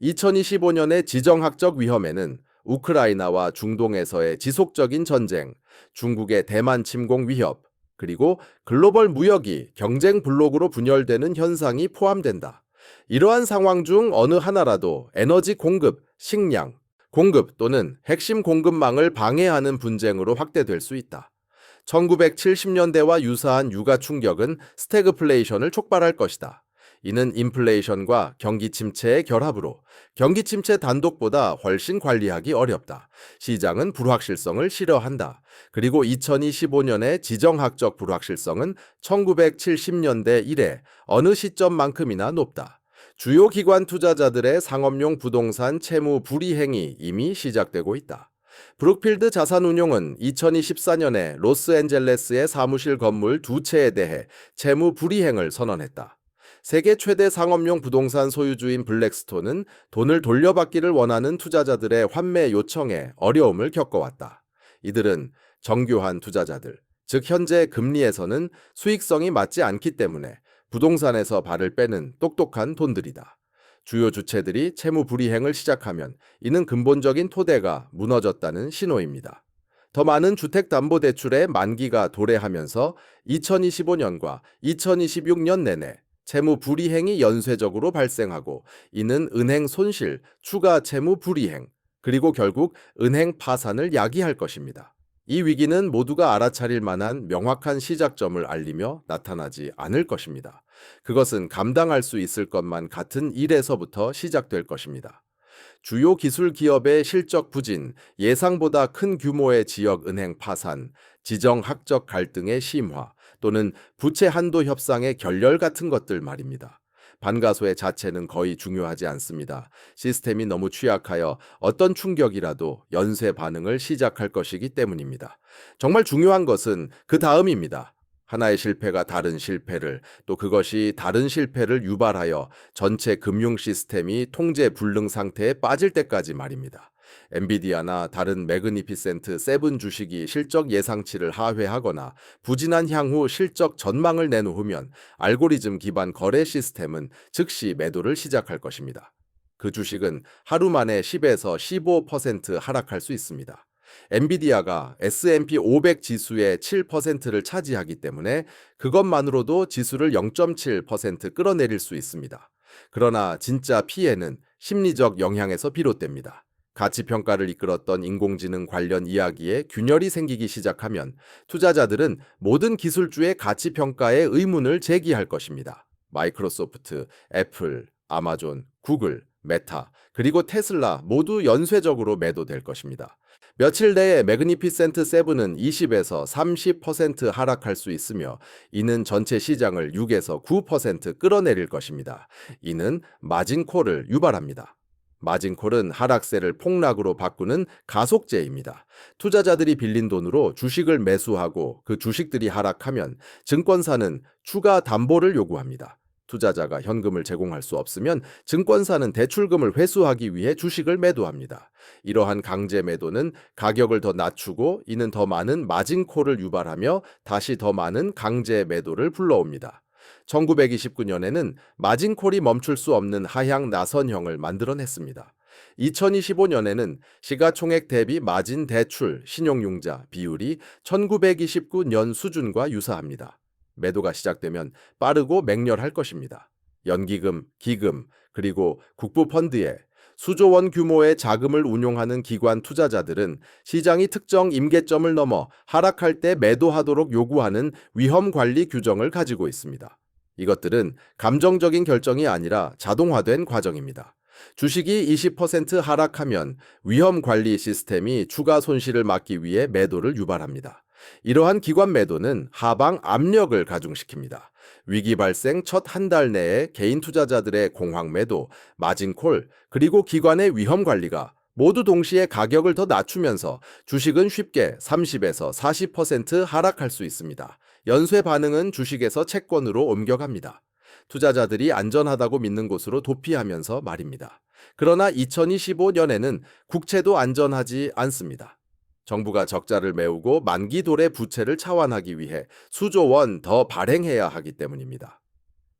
2025년의 지정학적 위험에는 우크라이나와 중동에서의 지속적인 전쟁, 중국의 대만 침공 위협, 그리고 글로벌 무역이 경쟁 블록으로 분열되는 현상이 포함된다. 이러한 상황 중 어느 하나라도 에너지 공급, 식량, 공급 또는 핵심 공급망을 방해하는 분쟁으로 확대될 수 있다. 1970년대와 유사한 유가 충격은 스태그플레이션을 촉발할 것이다. 이는 인플레이션과 경기 침체의 결합으로 경기 침체 단독보다 훨씬 관리하기 어렵다. 시장은 불확실성을 싫어한다. 그리고 2025년의 지정학적 불확실성은 1970년대 이래 어느 시점만큼이나 높다. 주요 기관 투자자들의 상업용 부동산 채무 불이행이 이미 시작되고 있다. 브룩필드 자산운용은 2024년에 로스앤젤레스의 사무실 건물 2채에 대해 채무 불이행을 선언했다. 세계 최대 상업용 부동산 소유주인 블랙스톤은 돈을 돌려받기를 원하는 투자자들의 환매 요청에 어려움을 겪어왔다. 이들은 정교한 투자자들, 즉 현재 금리에서는 수익성이 맞지 않기 때문에 부동산에서 발을 빼는 똑똑한 돈들이다. 주요 주체들이 채무 불이행을 시작하면 이는 근본적인 토대가 무너졌다는 신호입니다. 더 많은 주택담보대출의 만기가 도래하면서 2025년과 2026년 내내 채무 불이행이 연쇄적으로 발생하고 이는 은행 손실, 추가 채무 불이행, 그리고 결국 은행 파산을 야기할 것입니다. 이 위기는 모두가 알아차릴 만한 명확한 시작점을 알리며 나타나지 않을 것입니다. 그것은 감당할 수 있을 것만 같은 일에서부터 시작될 것입니다. 주요 기술 기업의 실적 부진, 예상보다 큰 규모의 지역 은행 파산, 지정학적 갈등의 심화, 또는 부채 한도 협상의 결렬 같은 것들 말입니다. 반가소의 자체는 거의 중요하지 않습니다. 시스템이 너무 취약하여 어떤 충격이라도 연쇄 반응을 시작할 것이기 때문입니다. 정말 중요한 것은 그 다음입니다. 하나의 실패가 다른 실패를, 또 그것이 다른 실패를 유발하여 전체 금융 시스템이 통제 불능 상태에 빠질 때까지 말입니다. 엔비디아나 다른 매그니피센트 세븐 주식이 실적 예상치를 하회하거나 부진한 향후 실적 전망을 내놓으면 알고리즘 기반 거래 시스템은 즉시 매도를 시작할 것입니다. 그 주식은 하루 만에 10에서 15% 하락할 수 있습니다. 엔비디아가 S&P 500 지수의 7%를 차지하기 때문에 그것만으로도 지수를 0.7% 끌어내릴 수 있습니다. 그러나 진짜 피해는 심리적 영향에서 비롯됩니다. 가치평가를 이끌었던 인공지능 관련 이야기에 균열이 생기기 시작하면 투자자들은 모든 기술주의 가치평가에 의문을 제기할 것입니다. 마이크로소프트, 애플, 아마존, 구글, 메타, 그리고 테슬라 모두 연쇄적으로 매도될 것입니다. 며칠 내에 매그니피센트 세븐은 20에서 30% 하락할 수 있으며 이는 전체 시장을 6에서 9% 끌어내릴 것입니다. 이는 마진콜을 유발합니다. 마진콜은 하락세를 폭락으로 바꾸는 가속제입니다. 투자자들이 빌린 돈으로 주식을 매수하고 그 주식들이 하락하면 증권사는 추가 담보를 요구합니다. 투자자가 현금을 제공할 수 없으면 증권사는 대출금을 회수하기 위해 주식을 매도합니다. 이러한 강제 매도는 가격을 더 낮추고 이는 더 많은 마진콜을 유발하며 다시 더 많은 강제 매도를 불러옵니다. 1929년에는 마진콜이 멈출 수 없는 하향 나선형을 만들어냈습니다. 2025년에는 시가총액 대비 마진 대출 신용융자 비율이 1929년 수준과 유사합니다. 매도가 시작되면 빠르고 맹렬할 것입니다. 연기금, 기금, 그리고 국부펀드에 수조 원 규모의 자금을 운용하는 기관 투자자들은 시장이 특정 임계점을 넘어 하락할 때 매도하도록 요구하는 위험 관리 규정을 가지고 있습니다. 이것들은 감정적인 결정이 아니라 자동화된 과정입니다. 주식이 20% 하락하면 위험 관리 시스템이 추가 손실을 막기 위해 매도를 유발합니다. 이러한 기관 매도는 하방 압력을 가중시킵니다. 위기 발생 첫 한 달 내에 개인 투자자들의 공황 매도, 마진콜, 그리고 기관의 위험 관리가 모두 동시에 가격을 더 낮추면서 주식은 쉽게 30에서 40% 하락할 수 있습니다. 연쇄 반응은 주식에서 채권으로 옮겨갑니다. 투자자들이 안전하다고 믿는 곳으로 도피하면서 말입니다. 그러나 2025년에는 국채도 안전하지 않습니다. 정부가 적자를 메우고 만기 도래 부채를 차환하기 위해 수조 원 더 발행해야 하기 때문입니다.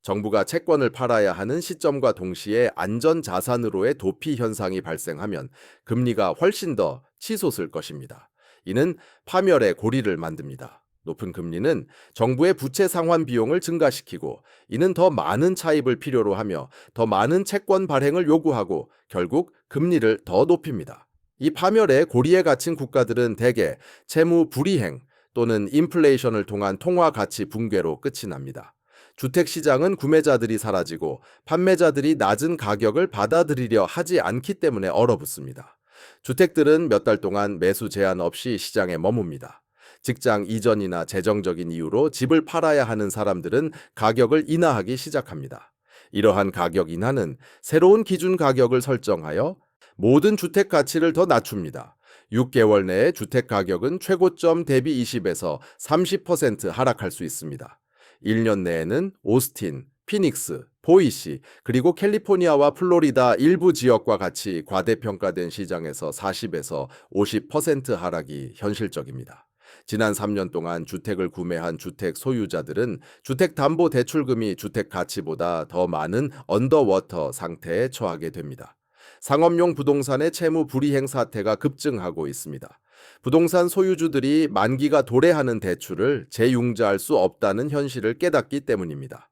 정부가 채권을 팔아야 하는 시점과 동시에 안전 자산으로의 도피 현상이 발생하면 금리가 훨씬 더 치솟을 것입니다. 이는 파멸의 고리를 만듭니다. 높은 금리는 정부의 부채 상환 비용을 증가시키고 이는 더 많은 차입을 필요로 하며 더 많은 채권 발행을 요구하고 결국 금리를 더 높입니다. 이 파멸의 고리에 갇힌 국가들은 대개 채무 불이행 또는 인플레이션을 통한 통화 가치 붕괴로 끝이 납니다. 주택 시장은 구매자들이 사라지고 판매자들이 낮은 가격을 받아들이려 하지 않기 때문에 얼어붙습니다. 주택들은 몇 달 동안 매수 제한 없이 시장에 머뭅니다. 직장 이전이나 재정적인 이유로 집을 팔아야 하는 사람들은 가격을 인하하기 시작합니다. 이러한 가격 인하는 새로운 기준 가격을 설정하여 모든 주택 가치를 더 낮춥니다. 6개월 내에 주택 가격은 최고점 대비 20에서 30% 하락할 수 있습니다. 1년 내에는 오스틴, 피닉스, 보이시, 그리고 캘리포니아와 플로리다 일부 지역과 같이 과대평가된 시장에서 40에서 50% 하락이 현실적입니다. 지난 3년 동안 주택을 구매한 주택 소유자들은 주택담보대출금이 주택 가치보다 더 많은 언더워터 상태에 처하게 됩니다. 상업용 부동산의 채무 불이행 사태가 급증하고 있습니다. 부동산 소유주들이 만기가 도래하는 대출을 재융자할 수 없다는 현실을 깨닫기 때문입니다.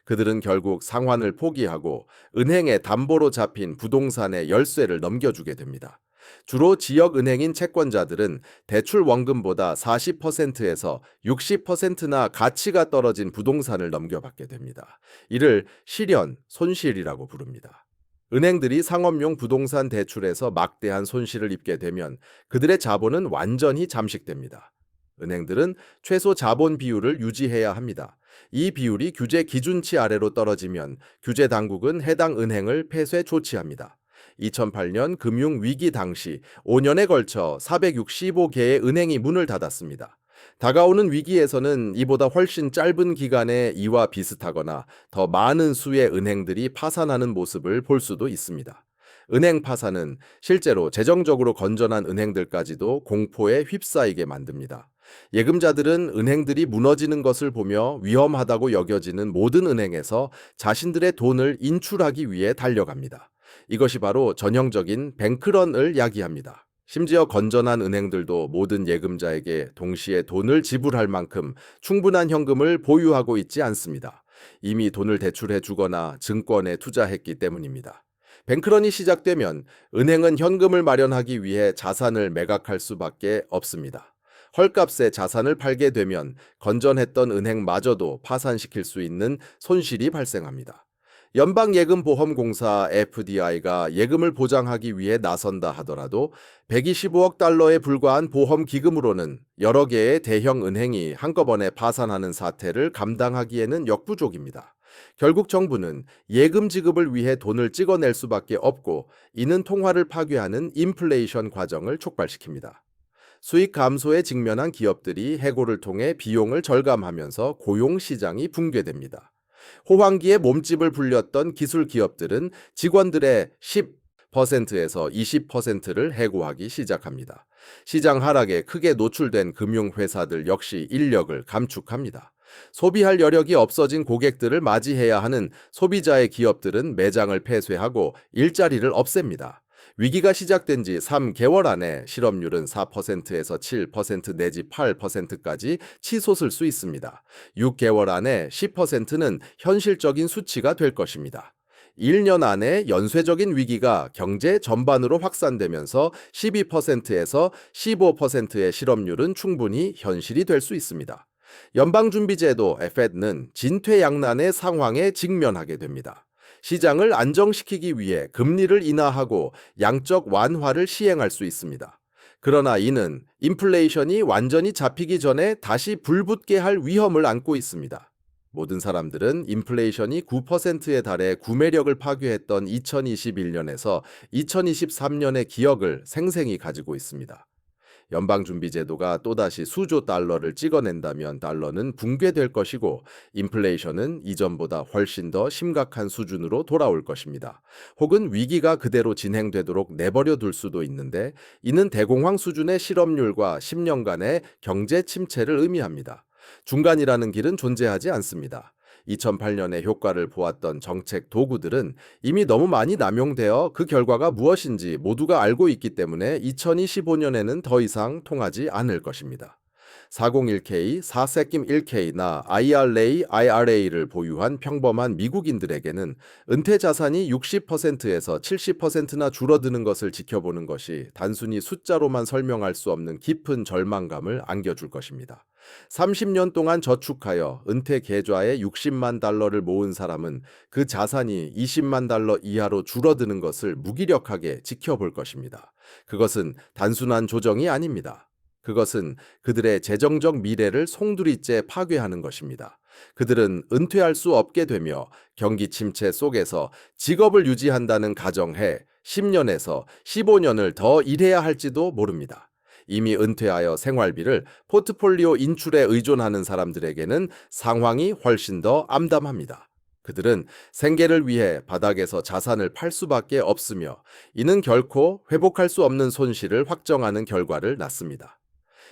그들은 결국 상환을 포기하고 은행에 담보로 잡힌 부동산의 열쇠를 넘겨주게 됩니다. 주로 지역은행인 채권자들은 대출 원금보다 40%에서 60%나 가치가 떨어진 부동산을 넘겨받게 됩니다. 이를 실현, 손실이라고 부릅니다. 은행들이 상업용 부동산 대출에서 막대한 손실을 입게 되면 그들의 자본은 완전히 잠식됩니다. 은행들은 최소 자본 비율을 유지해야 합니다. 이 비율이 규제 기준치 아래로 떨어지면 규제 당국은 해당 은행을 폐쇄 조치합니다. 2008년 금융위기 당시 5년에 걸쳐 465개의 은행이 문을 닫았습니다. 다가오는 위기에서는 이보다 훨씬 짧은 기간에 이와 비슷하거나 더 많은 수의 은행들이 파산하는 모습을 볼 수도 있습니다. 은행 파산은 실제로 재정적으로 건전한 은행들까지도 공포에 휩싸이게 만듭니다. 예금자들은 은행들이 무너지는 것을 보며 위험하다고 여겨지는 모든 은행에서 자신들의 돈을 인출하기 위해 달려갑니다. 이것이 바로 전형적인 뱅크런을 야기합니다. 심지어 건전한 은행들도 모든 예금자에게 동시에 돈을 지불할 만큼 충분한 현금을 보유하고 있지 않습니다. 이미 돈을 대출해 주거나 증권에 투자했기 때문입니다. 뱅크런이 시작되면 은행은 현금을 마련하기 위해 자산을 매각할 수밖에 없습니다. 헐값에 자산을 팔게 되면 건전했던 은행마저도 파산시킬 수 있는 손실이 발생합니다. 연방예금보험공사 FDI가 예금을 보장하기 위해 나선다 하더라도 125억 달러에 불과한 보험 기금으로는 여러 개의 대형 은행이 한꺼번에 파산하는 사태를 감당하기에는 역부족입니다. 결국 정부는 예금 지급을 위해 돈을 찍어낼 수밖에 없고 이는 통화를 파괴하는 인플레이션 과정을 촉발시킵니다. 수익 감소에 직면한 기업들이 해고를 통해 비용을 절감하면서 고용 시장이 붕괴됩니다. 호황기에 몸집을 불렸던 기술 기업들은 직원들의 10%에서 20%를 해고하기 시작합니다. 시장 하락에 크게 노출된 금융회사들 역시 인력을 감축합니다. 소비할 여력이 없어진 고객들을 맞이해야 하는 소비자의 기업들은 매장을 폐쇄하고 일자리를 없앱니다. 위기가 시작된 지 3개월 안에 실업률은 4%에서 7% 내지 8%까지 치솟을 수 있습니다. 6개월 안에 10%는 현실적인 수치가 될 것입니다. 1년 안에 연쇄적인 위기가 경제 전반으로 확산되면서 12%에서 15%의 실업률은 충분히 현실이 될 수 있습니다. 연방준비제도 FED는 진퇴양난의 상황에 직면하게 됩니다. 시장을 안정시키기 위해 금리를 인하하고 양적 완화를 시행할 수 있습니다. 그러나 이는 인플레이션이 완전히 잡히기 전에 다시 불붙게 할 위험을 안고 있습니다. 모든 사람들은 인플레이션이 9%에 달해 구매력을 파괴했던 2021년에서 2023년의 기억을 생생히 가지고 있습니다. 연방준비제도가 또다시 수조 달러를 찍어낸다면 달러는 붕괴될 것이고 인플레이션은 이전보다 훨씬 더 심각한 수준으로 돌아올 것입니다. 혹은 위기가 그대로 진행되도록 내버려 둘 수도 있는데 이는 대공황 수준의 실업률과 10년간의 경제 침체를 의미합니다. 중간이라는 길은 존재하지 않습니다. 2008년에 효과를 보았던 정책 도구들은 이미 너무 많이 남용되어 그 결과가 무엇인지 모두가 알고 있기 때문에 2025년에는 더 이상 통하지 않을 것입니다. 401k, 4세낌 1k나 IRA를 보유한 평범한 미국인들에게는 은퇴 자산이 60%에서 70%나 줄어드는 것을 지켜보는 것이 단순히 숫자로만 설명할 수 없는 깊은 절망감을 안겨줄 것입니다. 30년 동안 저축하여 은퇴 계좌에 60만 달러를 모은 사람은 그 자산이 20만 달러 이하로 줄어드는 것을 무기력하게 지켜볼 것입니다. 그것은 단순한 조정이 아닙니다. 그것은 그들의 재정적 미래를 송두리째 파괴하는 것입니다. 그들은 은퇴할 수 없게 되며 경기 침체 속에서 직업을 유지한다는 가정해 10년에서 15년을 더 일해야 할지도 모릅니다. 이미 은퇴하여 생활비를 포트폴리오 인출에 의존하는 사람들에게는 상황이 훨씬 더 암담합니다. 그들은 생계를 위해 바닥에서 자산을 팔 수밖에 없으며 이는 결코 회복할 수 없는 손실을 확정하는 결과를 낳습니다.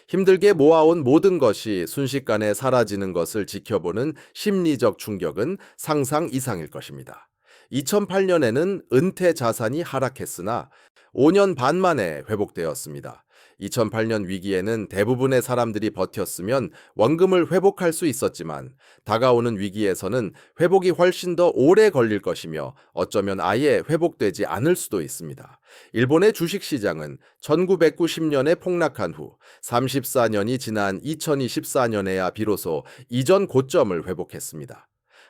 힘들게 모아온 모든 것이 순식간에 사라지는 것을 지켜보는 심리적 충격은 상상 이상일 것입니다. 2008년에는 은퇴 자산이 하락했으나 5년 반 만에 회복되었습니다. 2008년 위기에는 대부분의 사람들이 버텼으면 원금을 회복할 수 있었지만 다가오는 위기에서는 회복이 훨씬 더 오래 걸릴 것이며 어쩌면 아예 회복되지 않을 수도 있습니다. 일본의 주식시장은 1990년에 폭락한 후 34년이 지난 2024년에야 비로소 이전 고점을 회복했습니다.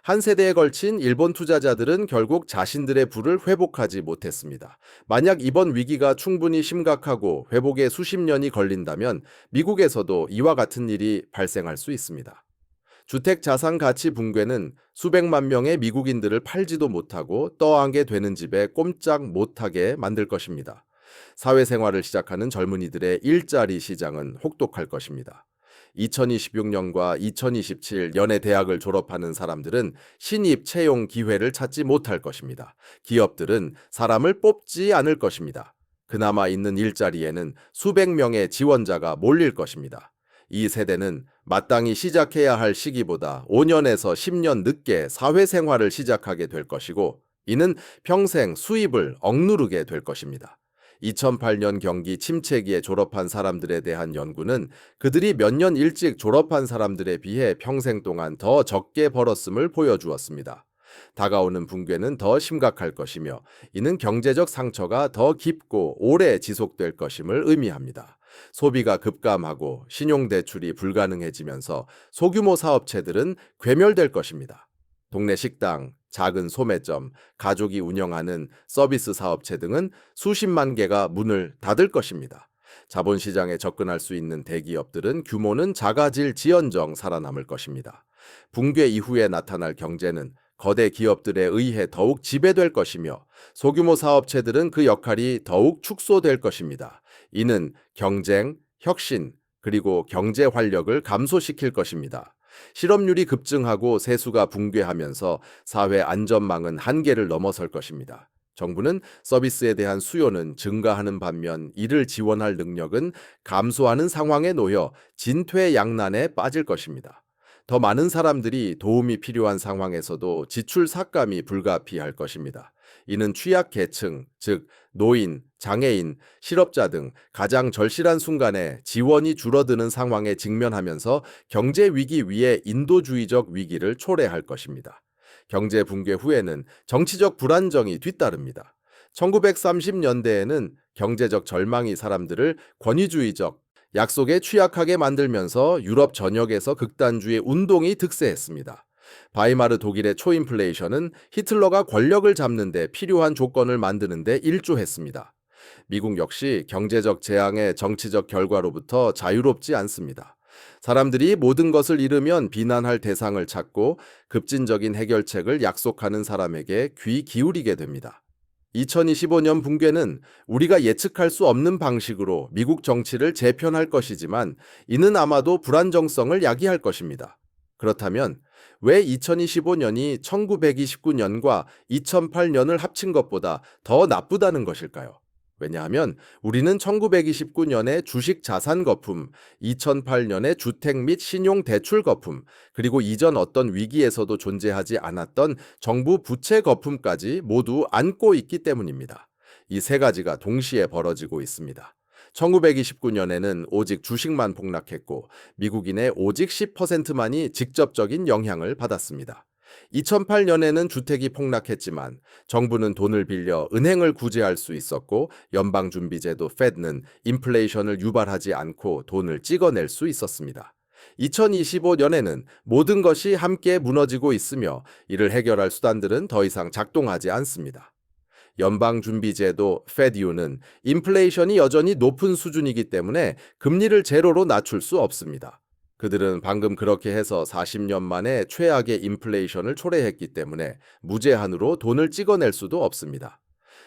한 세대에 걸친 일본 투자자들은 결국 자신들의 부를 회복하지 못했습니다. 만약 이번 위기가 충분히 심각하고 회복에 수십 년이 걸린다면 미국에서도 이와 같은 일이 발생할 수 있습니다. 주택 자산 가치 붕괴는 수백만 명의 미국인들을 팔지도 못하고 떠안게 되는 집에 꼼짝 못하게 만들 것입니다. 사회생활을 시작하는 젊은이들의 일자리 시장은 혹독할 것입니다. 2026년과 2027 연애 대학을 졸업하는 사람들은 신입 채용 기회를 찾지 못할 것입니다. 기업들은 사람을 뽑지 않을 것입니다. 그나마 있는 일자리에는 수백 명의 지원자가 몰릴 것입니다. 이 세대는 마땅히 시작해야 할 시기보다 5년에서 10년 늦게 사회생활을 시작하게 될 것이고 이는 평생 수입을 억누르게 될 것입니다. 2008년 경기 침체기에 졸업한 사람들에 대한 연구는 그들이 몇 년 일찍 졸업한 사람들에 비해 평생 동안 더 적게 벌었음을 보여주었습니다. 다가오는 붕괴는 더 심각할 것이며 이는 경제적 상처가 더 깊고 오래 지속될 것임을 의미합니다. 소비가 급감하고 신용대출이 불가능해지면서 소규모 사업체들은 괴멸될 것입니다. 동네 식당, 작은 소매점, 가족이 운영하는 서비스 사업체 등은 수십만 개가 문을 닫을 것입니다. 자본시장에 접근할 수 있는 대기업들은 규모는 작아질지언정 살아남을 것입니다. 붕괴 이후에 나타날 경제는 거대 기업들에 의해 더욱 지배될 것이며 소규모 사업체들은 그 역할이 더욱 축소될 것입니다. 이는 경쟁, 혁신, 그리고 경제 활력을 감소시킬 것입니다. 실업률이 급증하고 세수가 붕괴하면서 사회 안전망은 한계를 넘어설 것입니다. 정부는 서비스에 대한 수요는 증가하는 반면 이를 지원할 능력은 감소하는 상황에 놓여 진퇴양난에 빠질 것입니다. 더 많은 사람들이 도움이 필요한 상황에서도 지출 삭감이 불가피할 것입니다. 이는 취약계층, 즉 노인, 장애인, 실업자 등 가장 절실한 순간에 지원이 줄어드는 상황에 직면하면서 경제 위기 위에 인도주의적 위기를 초래할 것입니다. 경제 붕괴 후에는 정치적 불안정이 뒤따릅니다. 1930년대에는 경제적 절망이 사람들을 권위주의적 약속에 취약하게 만들면서 유럽 전역에서 극단주의 운동이 득세했습니다. 바이마르 독일의 초인플레이션은 히틀러가 권력을 잡는 데 필요한 조건을 만드는 데 일조했습니다. 미국 역시 경제적 재앙의 정치적 결과로부터 자유롭지 않습니다. 사람들이 모든 것을 잃으면 비난할 대상을 찾고 급진적인 해결책을 약속하는 사람에게 귀 기울이게 됩니다. 2025년 붕괴는 우리가 예측할 수 없는 방식으로 미국 정치를 재편할 것이지만 이는 아마도 불안정성을 야기할 것입니다. 그렇다면 왜 2025년이 1929년과 2008년을 합친 것보다 더 나쁘다는 것일까요? 왜냐하면 우리는 1929년에 주식 자산 거품, 2008년에 주택 및 신용 대출 거품, 그리고 이전 어떤 위기에서도 존재하지 않았던 정부 부채 거품까지 모두 안고 있기 때문입니다. 이 세 가지가 동시에 벌어지고 있습니다. 1929년에는 오직 주식만 폭락했고 미국인의 오직 10%만이 직접적인 영향을 받았습니다. 2008년에는 주택이 폭락했지만 정부는 돈을 빌려 은행을 구제할 수 있었고 연방준비제도 Fed는 인플레이션을 유발하지 않고 돈을 찍어낼 수 있었습니다. 2025년에는 모든 것이 함께 무너지고 있으며 이를 해결할 수단들은 더 이상 작동하지 않습니다. 연방준비제도 FEDU는 인플레이션이 여전히 높은 수준이기 때문에 금리를 제로로 낮출 수 없습니다. 그들은 방금 그렇게 해서 40년 만에 최악의 인플레이션을 초래했기 때문에 무제한으로 돈을 찍어낼 수도 없습니다.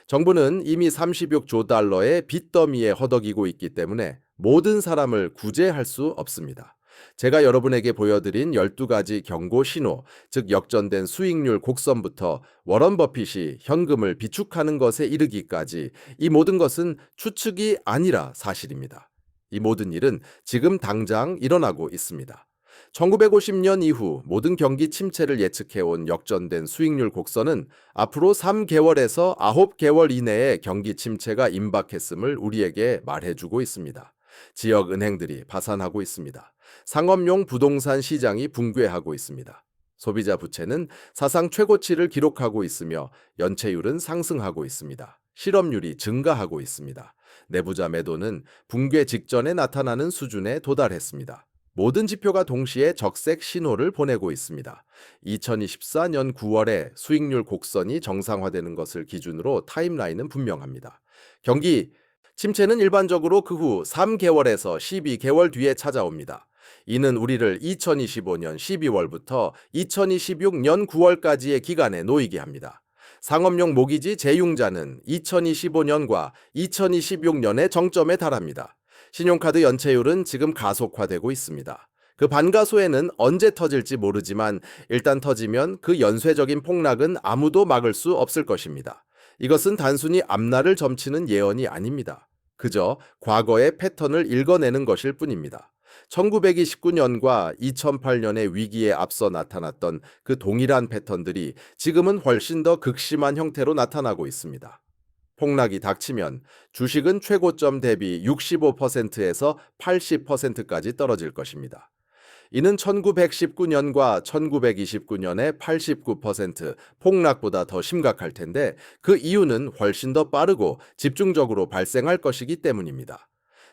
정부는 이미 36조 달러의 빚더미에 허덕이고 있기 때문에 모든 사람을 구제할 수 없습니다. 제가 여러분에게 보여드린 12가지 경고 신호, 즉 역전된 수익률 곡선부터 워런 버핏이 현금을 비축하는 것에 이르기까지 이 모든 것은 추측이 아니라 사실입니다. 이 모든 일은 지금 당장 일어나고 있습니다. 1950년 이후 모든 경기 침체를 예측해온 역전된 수익률 곡선은 앞으로 3개월에서 9개월 이내에 경기 침체가 임박했음을 우리에게 말해주고 있습니다. 지역 은행들이 파산하고 있습니다. 상업용 부동산 시장이 붕괴하고 있습니다. 소비자 부채는 사상 최고치를 기록하고 있으며 연체율은 상승하고 있습니다. 실업률이 증가하고 있습니다. 내부자 매도는 붕괴 직전에 나타나는 수준에 도달했습니다. 모든 지표가 동시에 적색 신호를 보내고 있습니다. 2024년 9월에 수익률 곡선이 정상화되는 것을 기준으로 타임라인은 분명합니다. 경기 침체는 일반적으로 그 후 3개월에서 12개월 뒤에 찾아옵니다. 이는 우리를 2025년 12월부터 2026년 9월까지의 기간에 놓이게 합니다. 상업용 모기지 재융자는 2025년과 2026년의 정점에 달합니다. 신용카드 연체율은 지금 가속화되고 있습니다. 그 반가소에는 언제 터질지 모르지만 일단 터지면 그 연쇄적인 폭락은 아무도 막을 수 없을 것입니다. 이것은 단순히 앞날을 점치는 예언이 아닙니다. 그저 과거의 패턴을 읽어내는 것일 뿐입니다. 1929년과 2008년의 위기에 앞서 나타났던 그 동일한 패턴들이 지금은 훨씬 더 극심한 형태로 나타나고 있습니다. 폭락이 닥치면 주식은 최고점 대비 65%에서 80%까지 떨어질 것입니다. 이는 1919년과 1929년의 89% 폭락보다 더 심각할 텐데 그 이유는 훨씬 더 빠르고 집중적으로 발생할 것이기 때문입니다.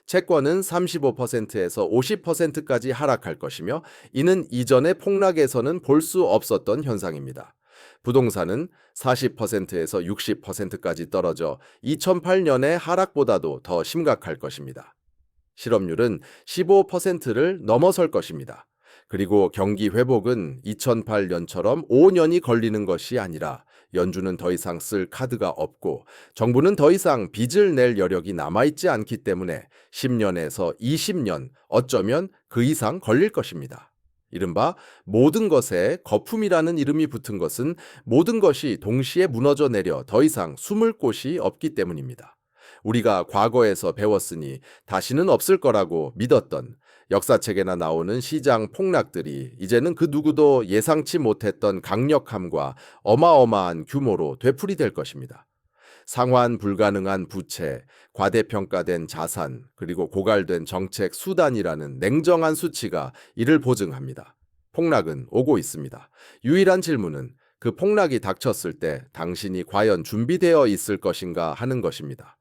채권은 35%에서 50%까지 하락할 것이며 이는 이전의 폭락에서는 볼 수 없었던 현상입니다. 부동산은 40%에서 60%까지 떨어져 2008년의 하락보다도 더 심각할 것입니다. 실업률은 15%를 넘어설 것입니다. 그리고 경기 회복은 2008년처럼 5년이 걸리는 것이 아니라 연준은 더 이상 쓸 카드가 없고 정부는 더 이상 빚을 낼 여력이 남아있지 않기 때문에 10년에서 20년, 어쩌면 그 이상 걸릴 것입니다. 이른바 모든 것에 거품이라는 이름이 붙은 것은 모든 것이 동시에 무너져 내려 더 이상 숨을 곳이 없기 때문입니다. 우리가 과거에서 배웠으니 다시는 없을 거라고 믿었던 역사책에나 나오는 시장 폭락들이 이제는 그 누구도 예상치 못했던 강력함과 어마어마한 규모로 되풀이될 것입니다. 상환 불가능한 부채, 과대평가된 자산, 그리고 고갈된 정책 수단이라는 냉정한 수치가 이를 보증합니다. 폭락은 오고 있습니다. 유일한 질문은 그 폭락이 닥쳤을 때 당신이 과연 준비되어 있을 것인가 하는 것입니다.